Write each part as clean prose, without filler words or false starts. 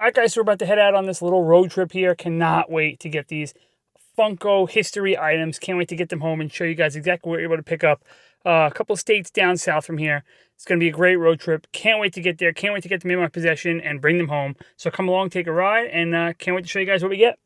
Alright guys, so we're about to head out on this little road trip here. Cannot wait to get these Funko history items. Can't wait to get them home and show you guys exactly what you're able to pick up. A couple states down south from here. It's going to be a great road trip. Can't wait to get there. Can't wait to get them in my possession and bring them home. So come along, take a ride, and can't wait to show you guys what we get.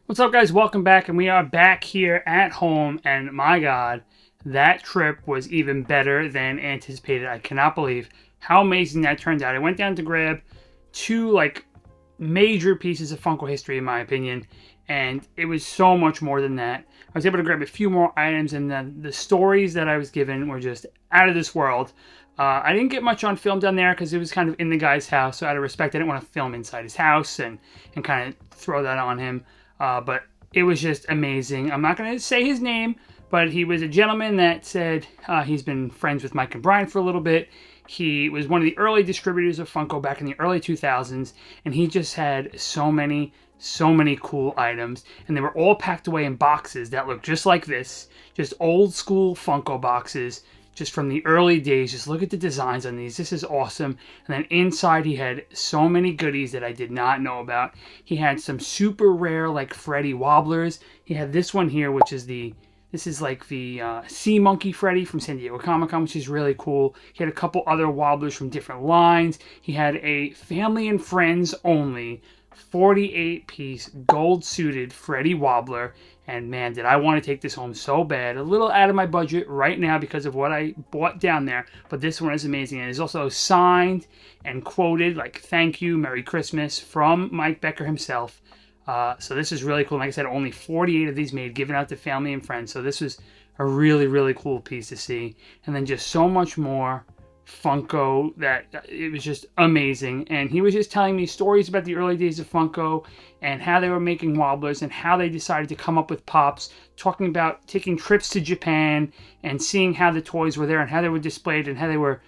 What's up guys, welcome back, and we are back here at home, and my god, that trip was even better than anticipated. I cannot believe how amazing that turned out. I went down to grab two major pieces of Funko history in my opinion, and it was so much more than that. I was able to grab a few more items, and the stories that I was given were just out of this world. I didn't get much on film down there because it was kind of in the guy's house, so out of respect I didn't want to film inside his house and kind of throw that on him. But it was just amazing. I'm not going to say his name, but he was a gentleman that said he's been friends with Mike and Brian for a little bit. He was one of the early distributors of Funko back in the early 2000s, and he just had so many cool items, and they were all packed away in boxes that looked just like this, just old school Funko boxes, just from the early days. Just look at the designs on these. This is awesome. And then inside he had so many goodies that I did not know about. He had some super rare Freddy wobblers. He had this one here, which is the Sea Monkey Freddy from San Diego Comic-Con, which is really cool. He had a couple other wobblers from different lines. He had a family and friends only 48-piece gold-suited Freddy wobbler. And man, did I want to take this home so bad. A little out of my budget right now because of what I bought down there. But this one is amazing. And it's also signed and quoted, thank you, Merry Christmas, from Mike Becker himself. So this is really cool. Like I said, only 48 of these made, given out to family and friends. So this was a really cool piece to see. And then just so much more Funko that it was just amazing. And he was just telling me stories about the early days of Funko and how they were making wobblers and how they decided to come up with pops, talking about taking trips to Japan and seeing how the toys were there and how they were displayed and how they were,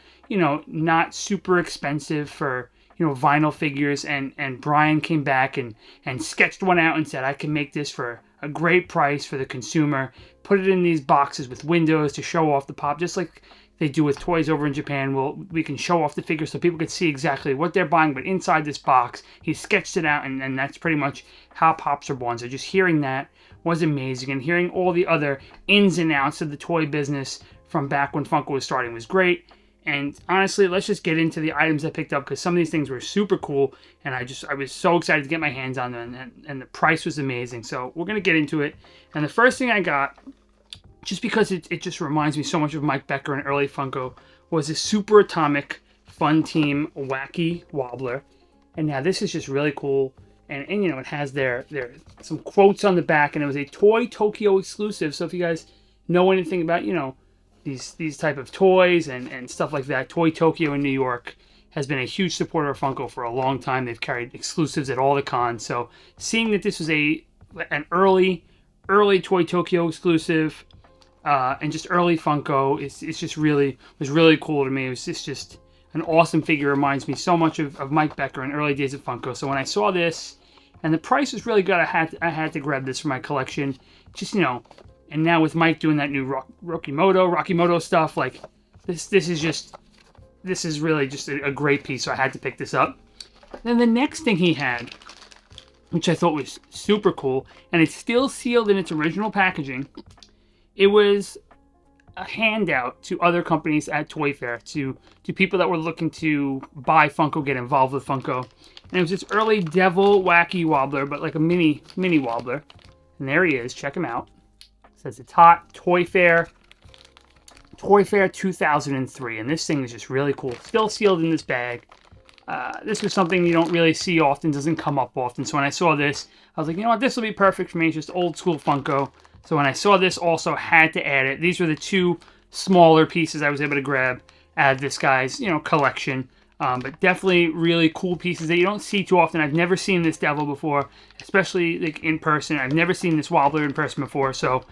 not super expensive for, vinyl figures. And Brian came back and sketched one out and said, I can make this for a great price for the consumer, put it in these boxes with windows to show off the pop, just like they do with toys over in Japan. Well, we can show off the figure so people could see exactly what they're buying, but inside this box, he sketched it out, and that's pretty much how pops are born. So just hearing that was amazing, and hearing all the other ins and outs of the toy business from back when Funko was starting was great. And honestly, let's just get into the items I picked up, because some of these things were super cool, and I was so excited to get my hands on them, and the price was amazing. So we're going to get into it. And the first thing I got, just because it just reminds me so much of Mike Becker and early Funko, was this Super Atomic Fun Team Wacky Wobbler. And now this is just really cool. And it has their some quotes on the back, and it was a Toy Tokyo exclusive. So if you guys know anything about, these type of toys and stuff like that, Toy Tokyo in New York has been a huge supporter of Funko for a long time. They've carried exclusives at all the cons. So seeing that this was an early Toy Tokyo exclusive, and just early Funko, it's just was really cool to me. It was just an awesome figure. It reminds me so much of Mike Becker and early days of Funko. So when I saw this, and the price was really good, I had to grab this for my collection. Just and now with Mike doing that new Rocky Moto stuff, this is really just a great piece. So I had to pick this up. Then the next thing he had, which I thought was super cool, and it's still sealed in its original packaging. It was a handout to other companies at Toy Fair, to people that were looking to buy Funko, get involved with Funko. And it was this early Devil Wacky Wobbler, but like a mini wobbler. And there he is. Check him out. It says it's hot. Toy Fair 2003. And this thing is just really cool. Still sealed in this bag. This was something you don't really see often, doesn't come up often. So when I saw this, I was like, you know what, this will be perfect for me. It's just old school Funko. So when I saw this, also had to add it. These were the two smaller pieces I was able to grab out of this guy's, collection. But definitely really cool pieces that you don't see too often. I've never seen this devil before, especially like in person. I've never seen this wobbler in person before. So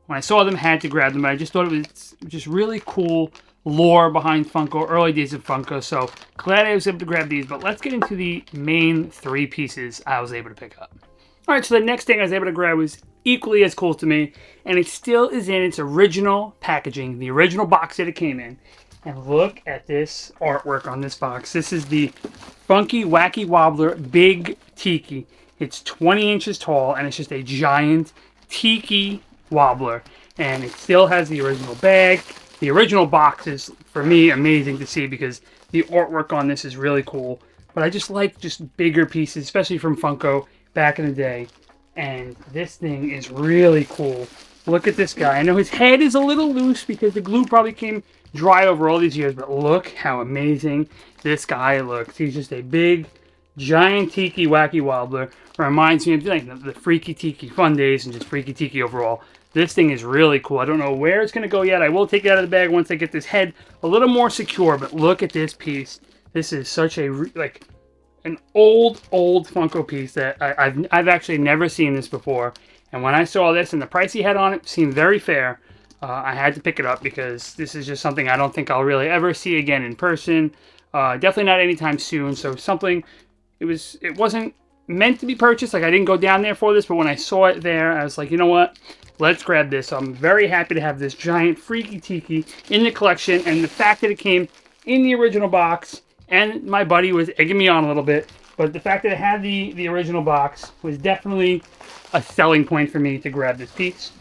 when I saw them, had to grab them. But I just thought it was just really cool lore behind Funko, early days of Funko. So glad I was able to grab these. But let's get into the main three pieces I was able to pick up. All right, so the next thing I was able to grab was equally as cool to me, and it still is in its original packaging, the original box that it came in. And look at this artwork on this box. This is the Funky Wacky Wobbler Big Tiki. It's 20 inches tall, and it's just a giant Tiki wobbler. And it still has the original bag. The original box is, for me, amazing to see because the artwork on this is really cool. But I just like just bigger pieces, especially from Funko back in the day. And this thing is really cool. Look at this guy. I know his head is a little loose because the glue probably came dry over all these years, but look how amazing this guy looks. He's just a big, giant Tiki Wacky Wobbler. Reminds me of like the Freaky Tiki Fun Days and just Freaky Tiki overall. This thing is really cool. I don't know where it's going to go yet. I will take it out of the bag once I get this head a little more secure, but look at this piece. This is such a, an old Funko piece that I've actually never seen this before. And when I saw this and the price he had on it seemed very fair, I had to pick it up because this is just something I don't think I'll really ever see again in person. Definitely not anytime soon. So something, it wasn't meant to be purchased. Like I didn't go down there for this, but when I saw it there, I was like, you know what? Let's grab this. So I'm very happy to have this giant Freaky Tiki in the collection. And the fact that it came in the original box, and my buddy was egging me on a little bit, but the fact that it had the original box was definitely a selling point for me to grab this piece.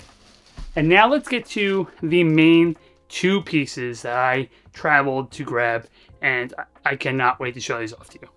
And now let's get to the main two pieces that I traveled to grab, and I cannot wait to show these off to you.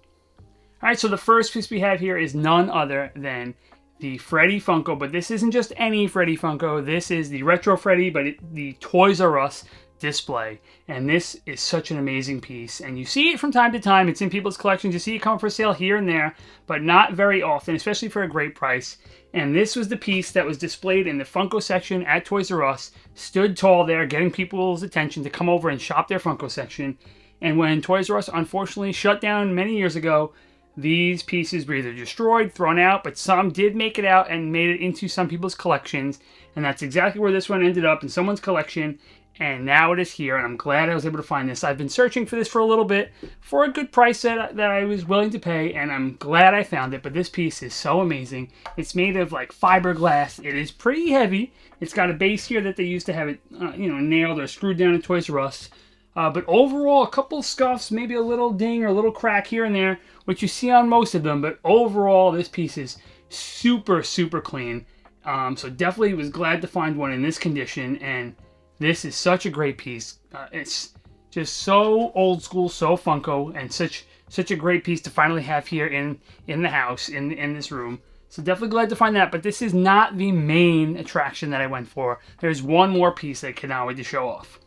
All right, so the first piece we have here is none other than the Freddy Funko, but this isn't just any Freddy Funko. This is the Retro Freddy, but the Toys R Us display. And this is such an amazing piece. And you see it from time to time. It's in people's collections. You see it come for sale here and there, but not very often, especially for a great price. And this was the piece that was displayed in the Funko section at Toys R Us, stood tall there, getting people's attention to come over and shop their Funko section. And when Toys R Us unfortunately shut down many years ago, these pieces were either destroyed, thrown out, but some did make it out and made it into some people's collections. And that's exactly where this one ended up, in someone's collection. And now it is here, and I'm glad I was able to find this. I've been searching for this for a little bit for a good price that I was willing to pay, and I'm glad I found it. But this piece is so amazing. It's made of like fiberglass. It is pretty heavy. It's got a base here that they used to have it, nailed or screwed down at Toys R Us. But overall, a couple scuffs, maybe a little ding or a little crack here and there, which you see on most of them. But overall, this piece is super, super clean. So definitely was glad to find one in this condition, and this is such a great piece. It's just so old school, so Funko, and such a great piece to finally have here in the house, in this room. So definitely glad to find that. But this is not the main attraction that I went for. There's one more piece that I cannot wait to show off.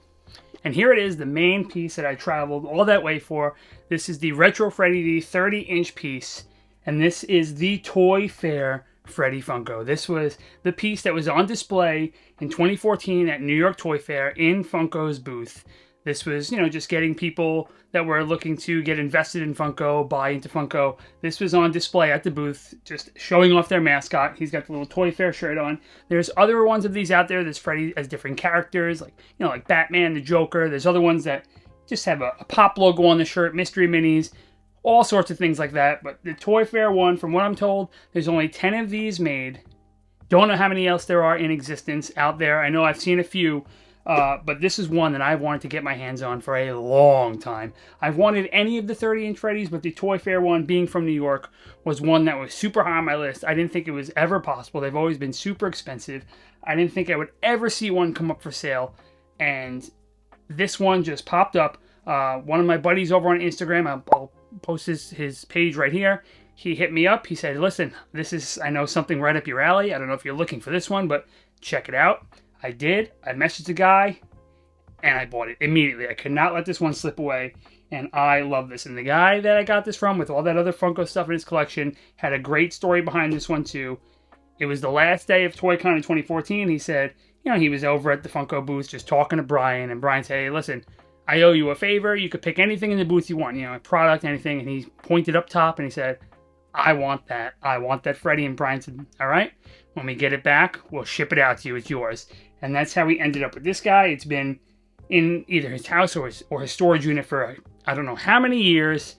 And here it is, the main piece that I traveled all that way for. This is the Retro Freddy, the 30-inch piece. And this is the Toy Fair Freddy Funko. This was the piece that was on display in 2014 at New York Toy Fair in Funko's booth. This was, just getting people that were looking to get invested in Funko, buy into Funko. This was on display at the booth, just showing off their mascot. He's got the little Toy Fair shirt on. There's other ones of these out there. There's Freddy as different characters, like Batman, the Joker. There's other ones that just have a pop logo on the shirt, mystery minis, all sorts of things like that. But the Toy Fair one, from what I'm told, there's only 10 of these made. Don't know how many else there are in existence out there. I know I've seen a few. But this is one that I've wanted to get my hands on for a long time. I've wanted any of the 30-inch Freddys, but the Toy Fair one, being from New York, was one that was super high on my list. I didn't think it was ever possible. They've always been super expensive. I didn't think I would ever see one come up for sale. And this one just popped up. One of my buddies over on Instagram, I'll post his page right here. He hit me up. He said, listen, this is, I know, something right up your alley. I don't know if you're looking for this one, but check it out. I did. I messaged the guy, and I bought it immediately. I could not let this one slip away. and I love this. And the guy that I got this from, with all that other Funko stuff in his collection, had a great story behind this one too. It was the last day of ToyCon in 2014. He said, you know, he was over at the Funko booth just talking to Brian, and Brian said, hey, listen, I owe you a favor. You could pick anything in the booth you want, you know, a product, anything. And he pointed up top and he said, I want that. I want that, Freddy. And Brian said, all right, when we get it back, we'll ship it out to you. It's yours. And that's how we ended up with this guy. It's been in either his house or his storage unit for I don't know how many years,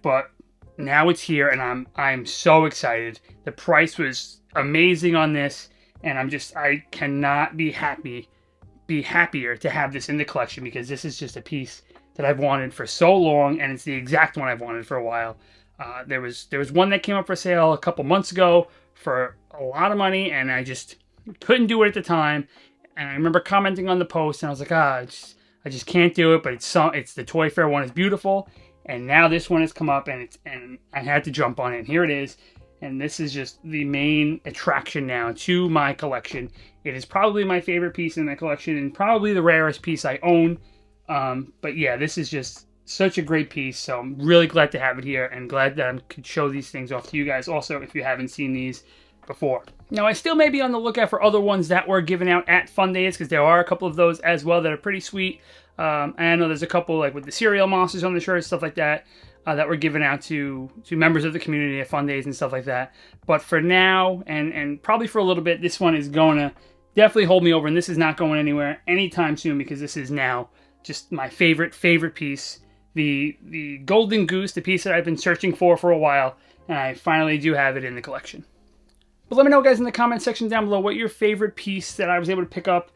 but now it's here, and I'm so excited. The price was amazing on this, and I cannot be happier to have this in the collection, because this is just a piece that I've wanted for so long, and it's the exact one I've wanted for a while. There was one that came up for sale a couple months ago for a lot of money, and I just couldn't do it at the time. And I remember commenting on the post, and I was like, I just can't do it. But it's the Toy Fair one is beautiful, and now this one has come up, and I had to jump on it. And here it is, and this is just the main attraction now to my collection. It is probably my favorite piece in my collection, and probably the rarest piece I own. But yeah, this is just such a great piece, so I'm really glad to have it here, and glad that I could show these things off to you guys also if you haven't seen these before. Now, I still may be on the lookout for other ones that were given out at Fun Days, because there are a couple of those as well that are pretty sweet. And I know there's a couple, like with the cereal monsters on the shirt, stuff like that, that were given out to members of the community at Fun Days and stuff like that. But for now, and probably for a little bit, this one is going to definitely hold me over, and this is not going anywhere anytime soon, because this is now just my favorite piece. The Golden Goose, the piece that I've been searching for a while, and I finally do have it in the collection. But let me know, guys, in the comment section down below what your favorite piece that I was able to pick up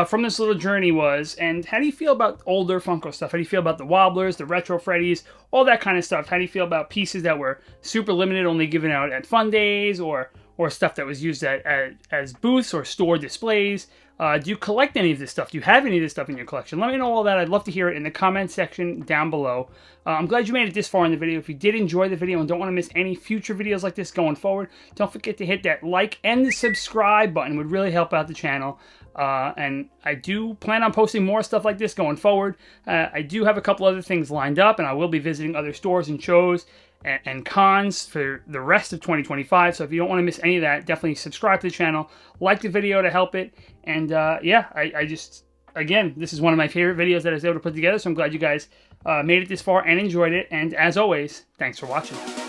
from this little journey was, and how do you feel about older Funko stuff? How do you feel about the Wobblers, the Retro Freddys, all that kind of stuff? How do you feel about pieces that were super limited, only given out at Fun Days, or stuff that was used as booths or store displays? Do you collect any of this stuff? Do you have any of this stuff in your collection? Let me know all that. I'd love to hear it in the comment section down below. I'm glad you made it this far in the video. If you did enjoy the video and don't want to miss any future videos like this going forward, don't forget to hit that like and the subscribe button. It would really help out the channel. And I do plan on posting more stuff like this going forward. I do have a couple other things lined up, and I will be visiting other stores and shows and cons for the rest of 2025. So if you don't want to miss any of that, definitely subscribe to the channel, like the video to help it. And yeah, I just, again, this is one of my favorite videos that I was able to put together. So I'm glad you guys made it this far and enjoyed it. And as always, thanks for watching.